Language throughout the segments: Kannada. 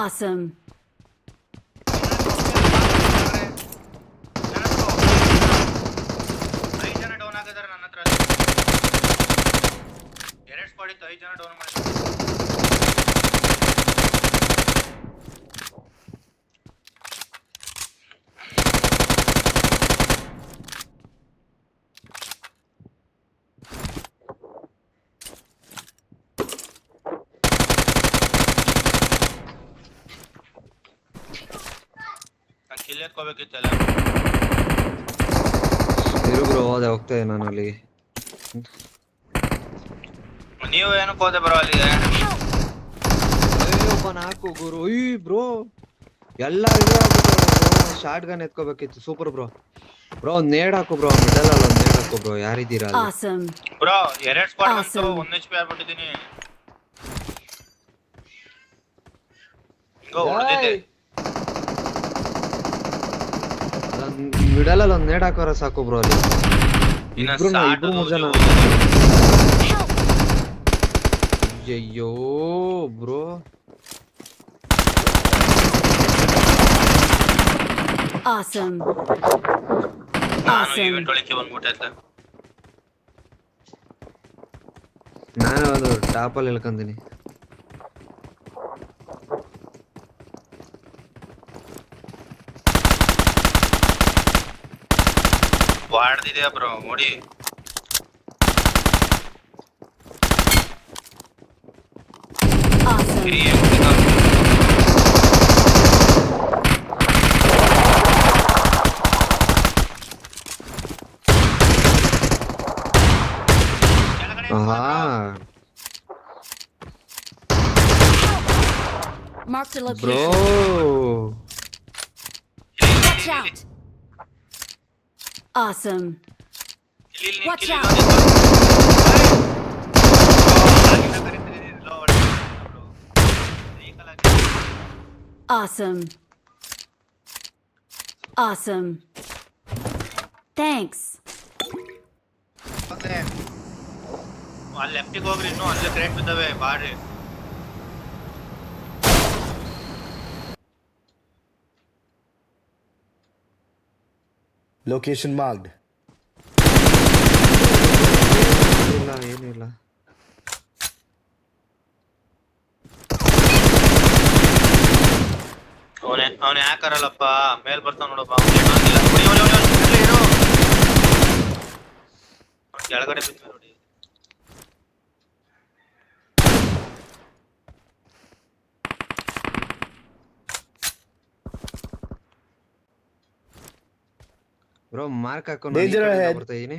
Awesome. ಐದು ಜನ ಡೌನ್ ಆಗಿದ್ದಾರೆ ನನ್ನ ಹತ್ರ. ಎರಡು ಸ್ಕ್ವಾಡ್ ಇತ್ತು, 5 ಜನ ಡೌನ್ ಮಾಡಿ. ಕಿಲ್ ಎತ್ಕೋಬೇಕಿತ್ತಲ್ಲ. ಇರು ಬ್ರೋ, ಹೋಗ್ತಾ ನಾನು ಅಲ್ಲಿಗೆ. ನೀವು ಏನಕ್ಕೆ ಹೋದೆ ಬರೋ ಅಲ್ಲಿಗೆ? ಅಯ್ಯಪ್ಪ ನಾಲ್ಕು ಗುರು. ಬ್ರೋ ಎಲ್ಲ ಶಾರ್ಟ್ ಗನ್ ಎತ್ಕೋಬೇಕಿತ್ತು. Super bro. ಬ್ರೋ ಒಂದ್ ನೇಡ್ ಹಾಕು ಬ್ರೋ, ಮಿಡಲ್ ಅಲ್ಲಿ ಒಂದ್ ನೇಡ್ ಹಾಕು ಬ್ರೋ. ಯಾರಿದ್ದೀರಾ ಅಲ್ಲಿ? Awesome. ಬ್ರೋ 2 ಸ್ಕ್ವಾಡ್ ಬಂತು, Awesome. 1 HP ಆಗ್ಬಿಟ್ಟಿದ್ದೀನಿ. ಹಿಂಗೋ ಹೊಡೆದಿದ್ದೆ. ಮಿಡಲ್ ಅಲ್ಲಿ ಒಂದ್ ನೇಡ್ ಹಾಕೋರ ಸಾಕು ಬ್ರೋ. ಅಲ್ಲಿ ಇನ್ನ ಇಬ್ರು ಸಾಟು ಮೂರ್ ಜನ. ನೀವು. ಅಯ್ಯೋ ಬ್ರೋ, Awesome. ನಾನು Awesome. ಈವೆಂಟ್ ಒಳಕ್ಕೆ ಬಂದ್ಬಿಟ್ಟೆ. ನಾನು ಒಂದು ಟಾಪಲ್ಲಿ ಇಳ್ಕೊಂತೀನಿ. ವಾಡ್ದಿದ್ಯಾ ಬ್ರೋ ನೋಡಿ. Awesome. ಆಹಾ, Mark the bro location. Watch out. Awesome. Watch out. Awesome. Awesome. Thanks. ಅಲ್ಲಿ ಲೆಫ್ಟಿಗೆ ಹೋಗ್ರಿ, ಇನ್ನೂ ಅಲ್ಲೇ ಕ್ರೇಟ್ ಬಿದ್ದಾವೆ ಬಾಡ್ರಿ. Location marked. ಇಲ್ಲ ಏನು ಇಲ್ಲ. ಅವನೇ ಯಾಕರಲ್ಲಪ್ಪ, ಮೇಲ್ ಬರ್ತಾವ ನೋಡಪ್ಪ. ಕೆಳಗಡೆ ಬಿದ್ದ ನೋಡಿ. ಬ್ರೋ ಮಾರ್ಕ್ ಹಾಕೊಂಡು Danger ahead. ಬರ್ತಾ ಇದೀನಿ.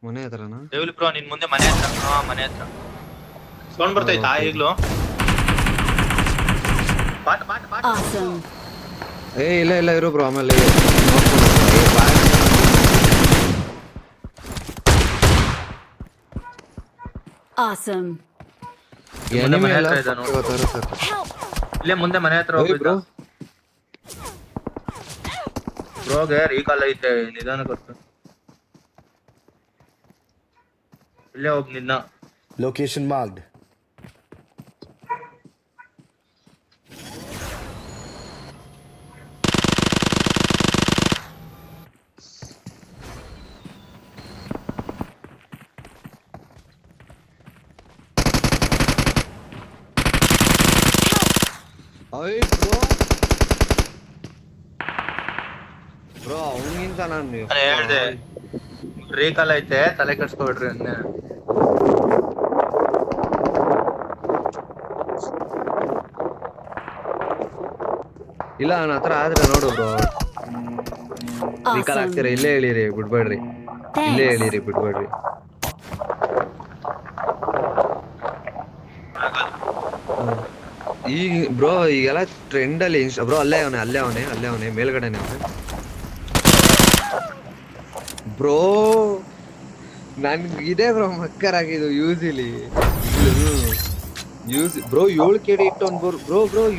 ಮನೆ ಹತ್ರನಾ? ದೇವ್ಲಿ ಬ್ರೋ ನಿನ್ ಮುಂದೆ ಮನೆ ಹತ್ರ. ಹಾ ಮನೆ ಹತ್ರ ಸೌಂಡ್ ಬರ್ತೈತಾ ಈಗ್ಲೂ? Pot pot pot. Awesome. ಇಲ್ಲ ಇಲ್ಲ ಇರು ಬ್ರೋ, ಆಮೇಲೆ Awesome. ಮುಂದೆ ಮನೆ ಹತ್ರ ಇದೆ ನೋಡು. Help. ಇಲ್ಲೇ ಮುಂದೆ ಮನೆ ಹತ್ರ ಹೋಗಿ ಬ್ರೋ. ಬ್ರೋಗೆ ರೀಕಾಲ್ ಐತೆ, ನಿಧಾನ ಕೊಟ್ಟು ಇಲ್ಲೇ ಹೋಗಿ ನಿನ್ನ. Location marked. ಅಯ್ಯ ಬ್ರೋ ಬ್ರೋ ಅವನಿಗಿಂತ ನಾನು ಹೇಳ್ದೆ ರೀಕಾಲ್ ಐತೆ, ತಲೆ ಕೆಡ್ಸ್ಕೊಬಿಡ್ರಿ ಅಂದೆ. ಇಲ್ಲ ನನ್ನ ಹತ್ರ ಆದ್ರೆ ನೋಡು ಬ್ರೋ, ರೀಕಾಲ್ Awesome. ಆಗ್ತೀರಾ. ಇಲ್ಲೇ ಹೇಳಿರಿ, ಬಿಡ್ಬೇಡ್ರಿ. ಇಲ್ಲೇ Thanks. ಹೇಳಿರಿ, ಬಿಡ್ಬೇಡ್ರಿ. ಈಗ ಬ್ರೋ ಈಗೆಲ್ಲ ಟ್ರೆಂಡ್ ಅಲ್ಲಿ ಬ್ರೋ. ಅಲ್ಲೇ ಅವನೇ ಮೇಲ್ಗಡೆನೆ ಅವನೇ ಬ್ರೋ. ನನ್ಗಿದೆ ಬ್ರೋ ಮಕ್ಕರಾಗಿದ್ದು ಯೂಸ್ ಬ್ರೋ. 7 KD ಇಟ್ಟವನ್ ಬ್ರೋ.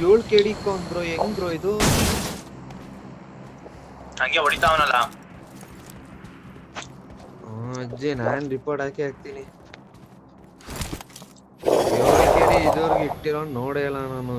7 KD ಇಕ್ಕವನ್ ಬ್ರೋ. ಹೆಂಗ್ ಬ್ರೋ ಇದು? ಹಂಗೆ ಹೊಡಿತಾವನಲ್ಲ. ಅಜ್ಜಿ ನಾನ್ ರಿಪೋರ್ಟ್ ಹಾಕ್ತೀನಿ. 7 KD ಇದುವರೆಗೆ ಇಟ್ಟಿರೋ ನೋಡೇ ಇಲ್ಲ ನಾನು